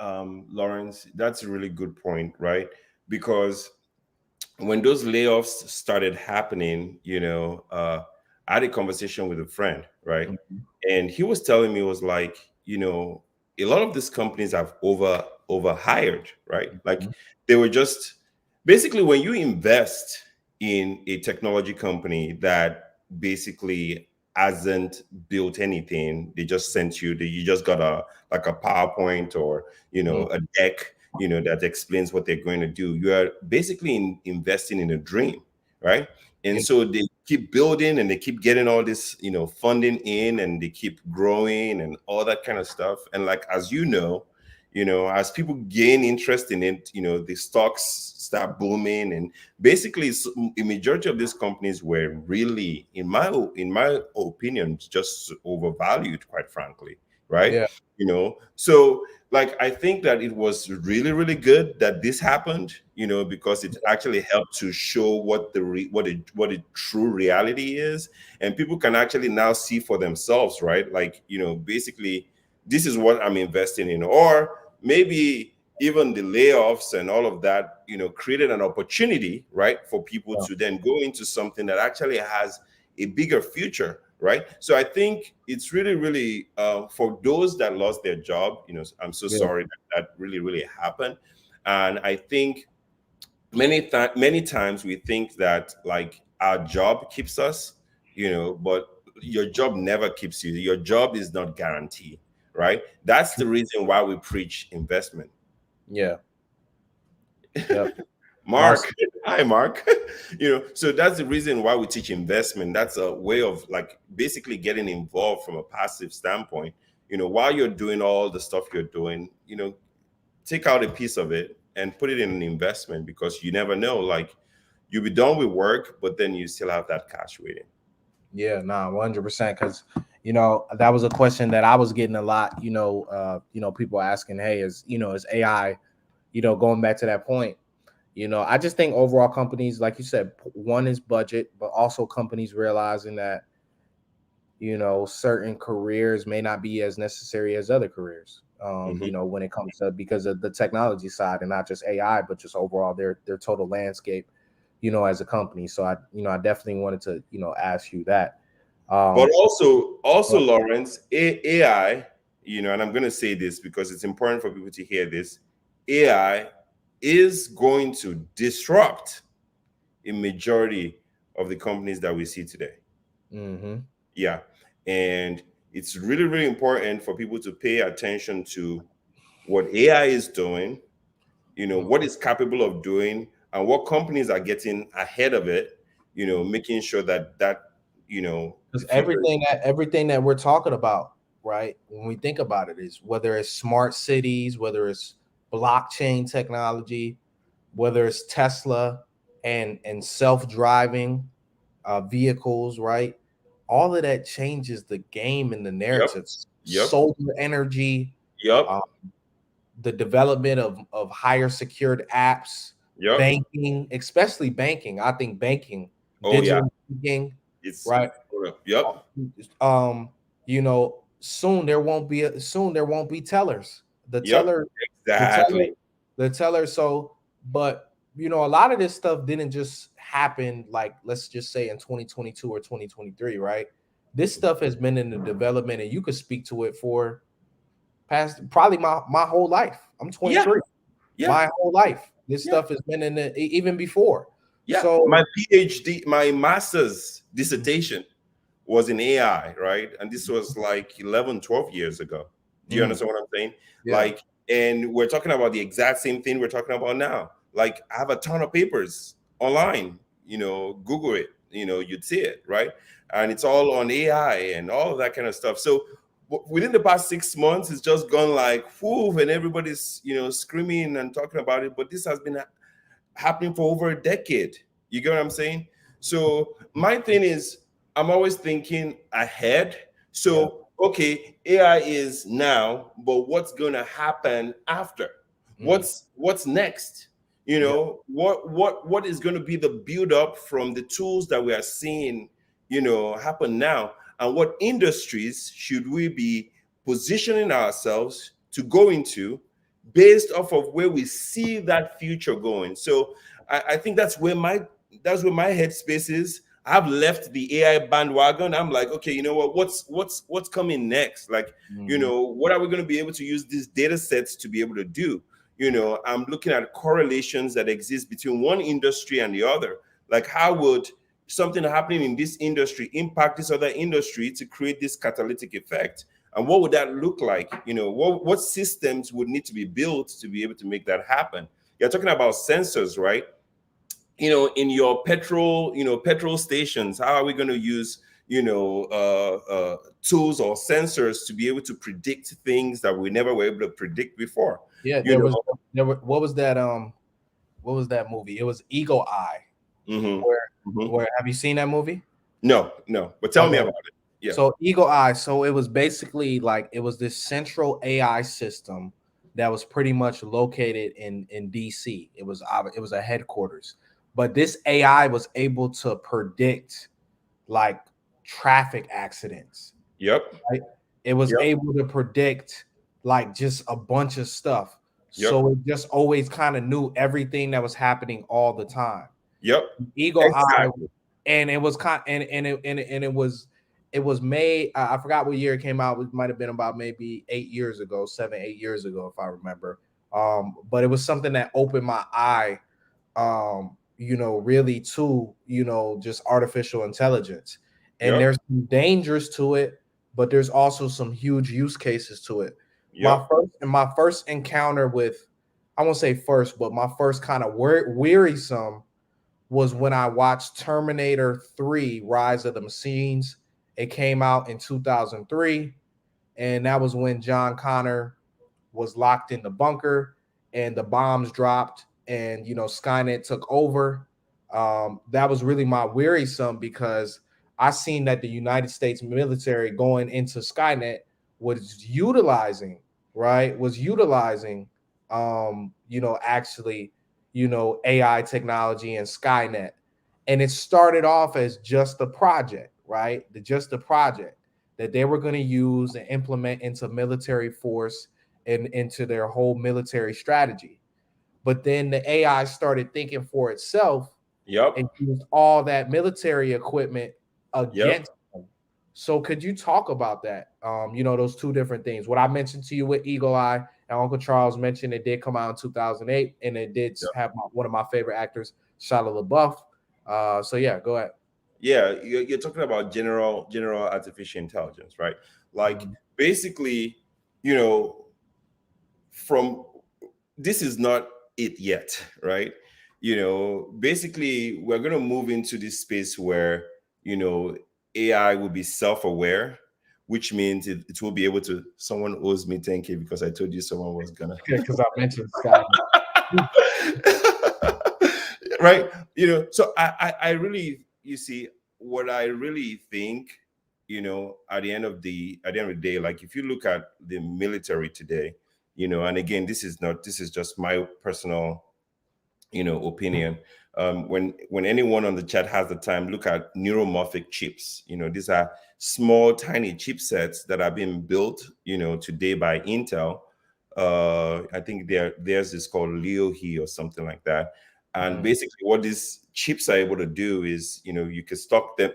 Lawrence, that's a really good point, right? Because when those layoffs started happening, I had a conversation with a friend, right? Mhm, And he was telling me, was like, a lot of these companies have overhired, right? Like mhm, they were just basically, when you invest in a technology company that basically hasn't built anything, they just sent you, you just got a like a PowerPoint or mhm. a deck, that explains what they're going to do. You are basically investing in a dream, right? And Ex- so they keep building and they keep getting all this, funding in, and they keep growing and all that kind of stuff. And like, as you know, As people gain interest in it, the stocks start booming, and basically a majority of these companies were really, in my opinion, just overvalued, quite frankly, right? Yeah. So like, I think that it was really, really good that this happened, because it actually helped to show what the true reality is, and people can actually now see for themselves, right? Like, basically, this is what I'm investing in. Or maybe even the layoffs and all of that, created an opportunity, right, for people Yeah. to then go into something that actually has a bigger future, right? So I think it's really, really, for those that lost their job, I'm so Yeah. sorry that really, really happened. And I think many times we think that, like, our job keeps us, but your job never keeps you. Your job is not guaranteed, right? That's the reason why we preach investment. Yeah. Yep. That's Mark, hi Mark. So that's the reason why we teach investment. That's a way of, like, basically getting involved from a passive standpoint. While you're doing all the stuff you're doing, take out a piece of it and put it in an investment, because you never know. Like, you'll be done with work, but then you still have that cash waiting. Yeah, nah, 100%. Because that was a question that I was getting a lot. People asking, "Hey, is AI?" Going back to that point. I just think overall companies, like you said, one is budget, but also companies realizing that certain careers may not be as necessary as other careers. Hmm. When it comes to, because of the technology side, and not just AI, but just overall their total landscape, as a company. So I definitely wanted to, ask you that. But Um, also, but Lawrence, AI, and I'm going to say this because it's important for people to hear this. AI is going to disrupt a majority of the companies that we see today. mhm, Yeah. And it's really, really important for people to pay attention to what AI is doing, what it's capable of doing, and what companies are getting ahead of it, making sure that because the future is. everything that we're talking about, right? When we think about it, is whether it's smart cities, whether it's blockchain technology, whether it's Tesla and self-driving vehicles, right? All of that changes the game and the Yep. narratives. Yep. Solar energy, Yep. uh, the development of higher secured apps, Yep. banking, especially banking. I think banking, Oh yeah. digital banking, It's right? yep. Soon there won't be tellers. The Yep. teller, the teller, Exactly. the teller. So, but a lot of this stuff didn't just happen, like, let's just say in 2022 or 2023, right? This stuff has been in the development, and you could speak to it for past probably my whole life. I'm Yeah. 23. Yeah. My whole life, this Yeah. stuff has been in the even before. Yeah. So, My PhD, my master's dissertation was in AI, right? And this was like 11, 12 years ago. Do you mm, understand what I'm saying? yeah. Like, and we're talking about the exact same thing we're talking about now. Like, I have a ton of papers online, Google it, you'd see it, right? And it's all on AI and all of that kind of stuff. So within the past 6 months, it's just gone like, whoo, and everybody's, screaming and talking about it. But this has been happening for over a decade. You get what I'm saying? So my thing is, I'm always thinking ahead. Yeah. So okay, AI is now, but what's going to happen after? Mm, What's next? yeah. What is going to be the build up from the tools that we are seeing, happen now, and what industries should we be positioning ourselves to go into based off of where we see that future going. So I think that's where my headspace is. I've left the AI bandwagon. I'm like, okay, you know what? What's coming next? Like, Mhm. what are we going to be able to use these data sets to be able to do? I'm looking at correlations that exist between one industry and the other. Like, how would something happening in this industry impact this other industry to create this catalytic effect? And what would that look like? What systems would need to be built to be able to make that happen? You're talking about sensors, right? In your petrol stations, how are we going to use tools or sensors to be able to predict things that we never were able to predict before. Yeah, You know. what was that what was that movie? It was Eagle Eye. Hmm. Where Hmm. where have you seen that movie? No, no, but tell me Okay. about it. Yeah. So Eagle Eye, so it was basically like it was this central AI system that was pretty much located in DC. It was a headquarters. But this AI was able to predict like traffic accidents, Yep. right? It was Yep. able to predict like just a bunch of stuff. Yep. So it just always kind of knew everything that was happening all the time. Yep. Eagle Eye, Exactly. and it was kind and it was made. I forgot what year it came out. It might have been about maybe 8 years ago, 7, 8 years ago, if I remember. But it was something that opened my eye, really to just artificial intelligence. And Yep. there's some dangers to it, but there's also some huge use cases to it. Yep. My first encounter with, I won't say first, but my first kind of wearisome was when I watched Terminator 3 Rise of the Machines. It came out in 2003, and that was when John Connor was locked in the bunker and the bombs dropped and Skynet took over. That was really my wearisome because I seen that the United States military going into Skynet was utilizing, right, was utilizing actually AI technology and Skynet. And it started off as just a project, right? Just a project that they were going to use and implement into military force and into their whole military strategy. But then the AI started thinking for itself Yep. and used all that military equipment Yep. against them. So could you talk about that? Those two different things. What I mentioned to you with Eagle Eye and Uncle Charles mentioned it did come out in 2008, and it did Yep. have one of my favorite actors, Shia LaBeouf. So yeah, go ahead. Yeah, you're talking about general artificial intelligence, right? Like Mhm. basically, you know, from this is not it yet, right? Basically, we're going to move into this space where you know AI will be self-aware, which means it will be able to. Someone owes me 10K because I told you someone was gonna. Yeah, because I mentioned Sky. Right. So I really, you see, what I really think, at the end of the day, like if you look at the military today, and again, this is just my personal opinion. When anyone on the chat has the time, look at neuromorphic chips. These are small tiny chipsets that are being built today by Intel. I think theirs is called Leohi or something like that. And Mhm. basically what these chips are able to do is you can stock them,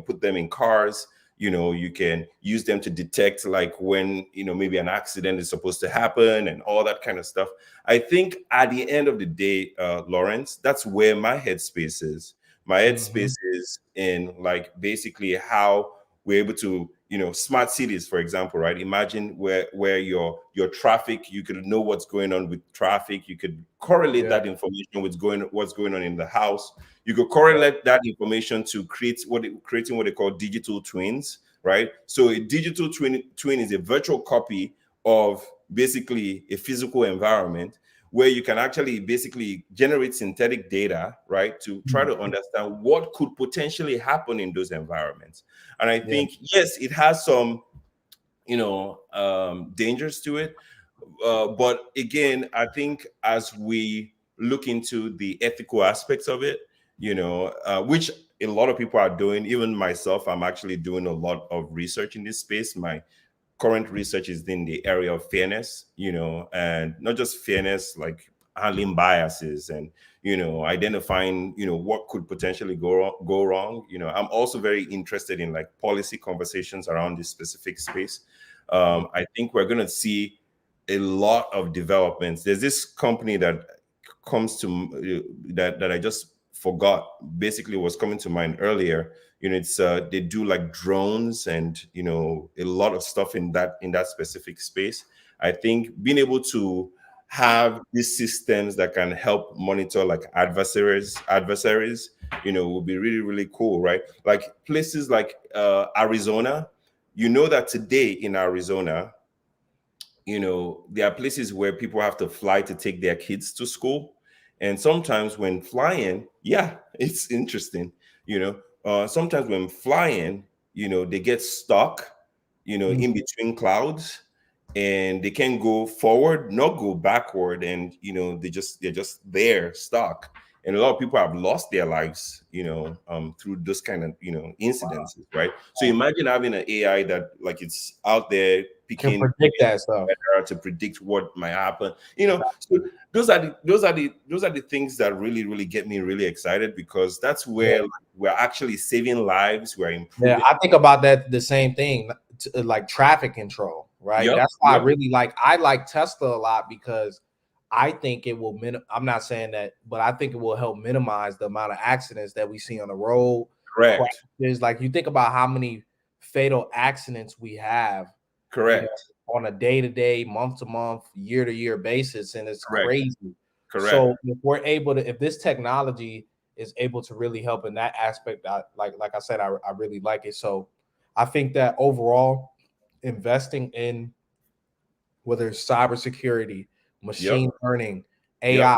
put them in cars. You can use them to detect like when maybe an accident is supposed to happen and all that kind of stuff. I think at the end of the day, Lawrence, that's where my headspace is. My Mhm. headspace is in like basically how we're able to, smart cities, for example, right? Imagine where your traffic, you could know what's going on with traffic. You could correlate Yeah. that information with what's going on in the house. You could Yeah. correlate that information to creating what they call digital twins, right? So a digital twin is a virtual copy of basically a physical environment where you can actually basically generate synthetic data, right, to try Mhm. to understand what could potentially happen in those environments. And I Yeah. think, yes, it has some, dangers to it. But again, I think as we look into the ethical aspects of it, which a lot of people are doing, even myself, I'm actually doing a lot of research in this space. My current research is in the area of fairness, and not just fairness, like handling biases and identifying what could potentially go wrong. I'm also very interested in like policy conversations around this specific space. Mhm. I think we're going to see a lot of developments. There's this company that comes to that I just forgot. Basically, was coming to mind earlier. It's they do like drones and a lot of stuff in that specific space. I think being able to have these systems that can help monitor like adversaries, will be really, really cool, right? Like places like Arizona, that today in Arizona, there are places where people have to fly to take their kids to school. And sometimes when flying, yeah, it's interesting, sometimes when flying, they get stuck, Mm. in between clouds, and they can go forward, not go backward. And, they're just there stuck. And a lot of people have lost their lives, through those kind of, incidences, right? So imagine having an AI that like it's out there Can picking predict that stuff. weather to predict what might happen. So those are the things that really, really get me really excited, because that's where like, we're actually saving lives, we're Yeah, improving. I think about that the same thing, like traffic control, right? Yep, That's why yep, I like Tesla a lot because I think it will I'm not saying that, but I think it will help minimize the amount of accidents that we see on the road, correct, crashes. Like you think about how many fatal accidents we have, correct, on a day-to-day, month-to-month, year-to-year basis, and it's correct, crazy. correct. So if we're able to, if this technology is able to really help in that aspect, like I said, I really like it. So I think that overall, investing in whether it's cybersecurity, Yep, machine learning, yep, AI,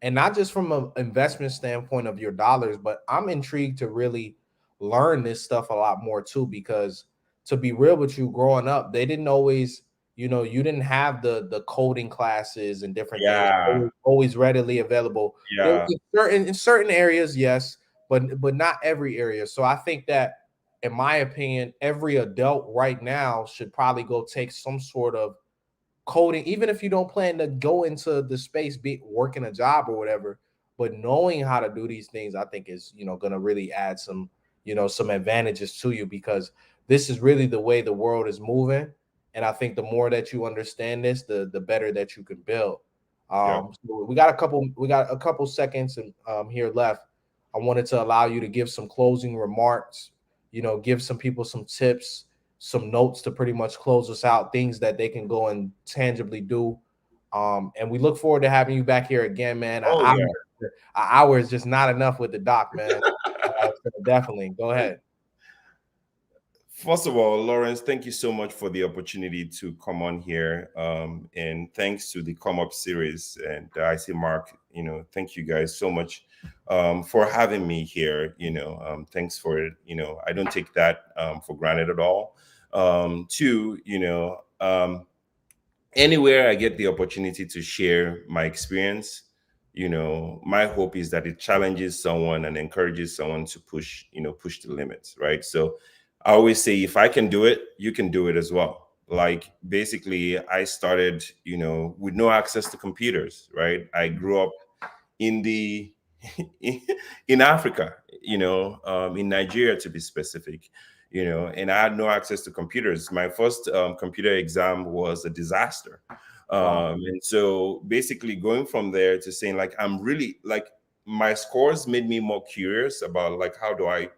and not just from an investment standpoint of your dollars, but I'm intrigued to really learn this stuff a lot more too. Because to be real with you, growing up, they didn't always, you didn't have the coding classes and different things yeah, always readily available. There yeah. was in certain areas, yes, but not every area. So I think that, in my opinion, every adult right now should probably go take some sort of coding, even if you don't plan to go into the space, be working a job or whatever. But knowing how to do these things, I think is going to really add some advantages to you, because this is really the way the world is moving. And I think the more that you understand this, the better that you can build. Yep. So we got a couple seconds and here left. I wanted to allow you to give some closing remarks, give some people some tips, some notes to pretty much close us out, things that they can go and tangibly do. And we look forward to having you back here again, man. Oh yeah. An hour is just not enough with the doc, man. So definitely go ahead. First of all, Lawrence, thank you so much for the opportunity to come on here. And thanks to the Come Up series. And I see Mark, thank you guys so much for having me here. Thanks for it. I don't take that for granted at all. Two, anywhere I get the opportunity to share my experience, my hope is that it challenges someone and encourages someone to push the limits, right? So I always say, if I can do it, you can do it as well. Like basically, I started, with no access to computers, right? I grew up in the in Africa, in Nigeria to be specific, and I had no access to computers. My first computer exam was a disaster. Wow. And so basically going from there to saying like, I'm really like, my scores made me more curious about like, how do I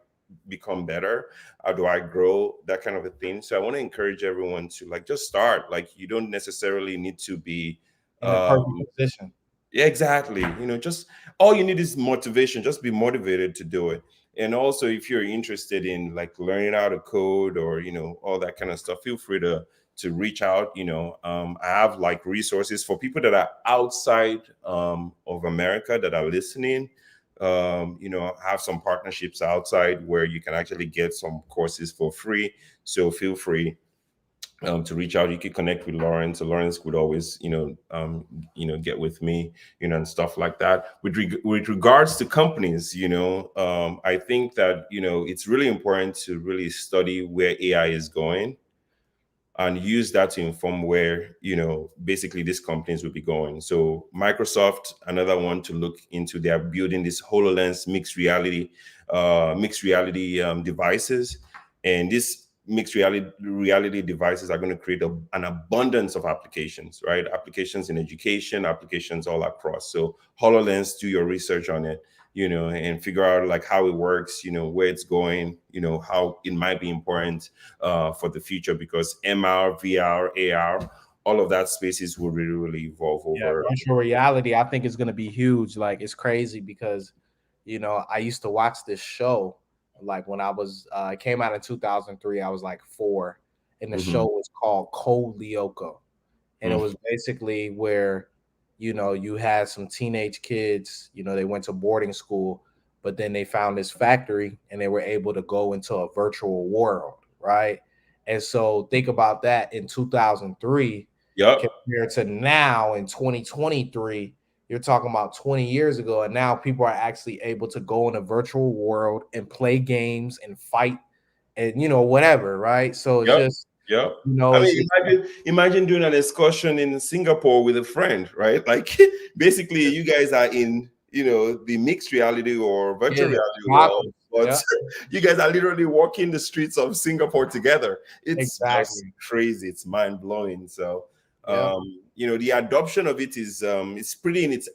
become better? How do I grow? That kind of a thing. So I want to encourage everyone to like, just start. Like, you don't necessarily need to be In a perfect position. yeah, exactly. Just all you need is motivation. Just be motivated to do it. And also, if you're interested in like learning how to code or all that kind of stuff, feel free to reach out. I have like resources for people that are outside of America that are listening. I have some partnerships outside where you can actually get some courses for free. So feel free to reach out. You could connect with Lawrence. So Lawrence would always, get with me, and stuff like that. With regards to companies, I think that it's really important to really study where AI is going and use that to inform where basically these companies will be going. So Microsoft, another one to look into, they are building this HoloLens mixed reality devices, and these mixed reality devices are going to create an abundance of applications, right? Applications in education, applications all across. So HoloLens, do your research on it, and figure out like how it works, where it's going, how it might be important for the future, because MR, VR, AR, all of that spaces will really evolve Yeah, over. virtual reality, I think is going to be huge. Like, it's crazy because, I used to watch this show like when I was, it came out in 2003. I was like 4, and the show Mhm. was called Code Lyoko. And it Mm. was basically where, you had some teenage kids, they went to boarding school, but then they found this factory and they were able to go into a virtual world, right? And so think about that in 2003 Yep. compared to now in 2023. You're talking about 20 years ago, and now people are actually able to go in a virtual world and play games and fight and whatever, right? So it's Yep. just, Yep. it's just Imagine doing an excursion in Singapore with a friend, right? Like basically you guys are in, the mixed reality or virtual yeah, reality world, goggles. but Yeah, you guys are literally walking the streets of Singapore together. It's just exactly. crazy. It's mind blowing. So Yep. the adoption of it is it's pretty in its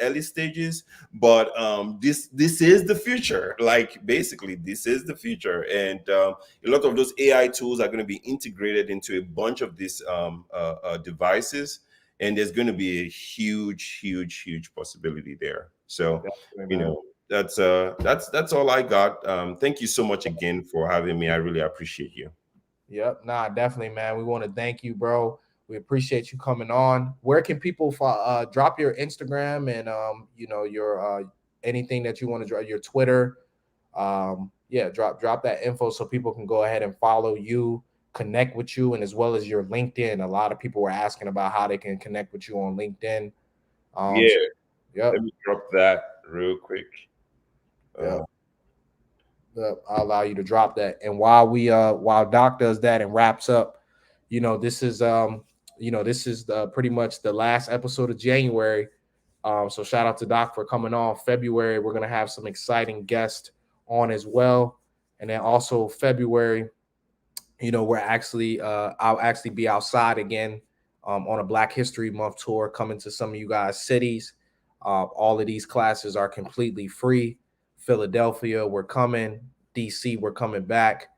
early stages, but this is the future. Like basically this is the future. And a lot of those AI tools are going to be integrated into a bunch of these devices, and there's going to be a huge, huge, huge possibility there. So, Definitely, you man. know, that's all I got. Thank you so much again for having me. I really appreciate you. Yep. Nah, definitely, man. We want to thank you, bro. We appreciate you coming on. Where can people drop your Instagram and your anything that you want to drop, your Twitter? Yeah, drop that info so people can go ahead and follow you, connect with you, and as well as your LinkedIn. A lot of people were asking about how they can connect with you on LinkedIn. Yeah, So yep, let me drop that real quick. Uh, yep. I'll allow you to drop that. And while Doc does that and wraps up, this is pretty much the last episode of January. So shout out to Doc for coming on. February, we're gonna have some exciting guests on as well. And then also February, we're actually I'll actually be outside again on a Black History Month tour, coming to some of you guys cities. All of these classes are completely free. Philadelphia, we're coming. DC, we're coming back.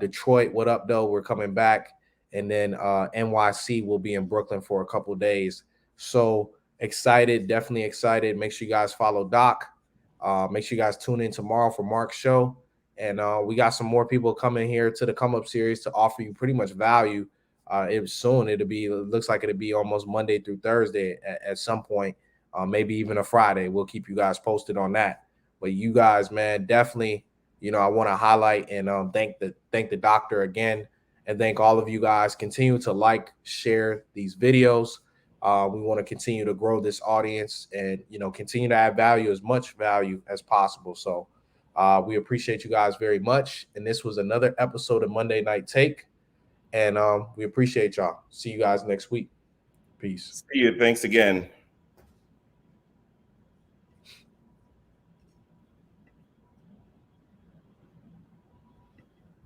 Detroit, what up though, we're coming back. And then NYC will be in Brooklyn for a couple days. So excited, definitely excited. Make sure you guys follow Doc. Make sure you guys tune in tomorrow for Mark's show. And we got some more people coming here to the Come Up series to offer you pretty much value. It looks like it'll be almost Monday through Thursday at some point, maybe even a Friday. We'll keep you guys posted on that. But you guys, man, definitely, I want to highlight and thank the doctor again, and thank all of you guys. Continue to like, share these videos. We want to continue to grow this audience and continue to add value, as much value as possible. So we appreciate you guys very much. And this was another episode of Monday Night Take. And we appreciate y'all. See you guys next week. Peace. See you. Thanks again.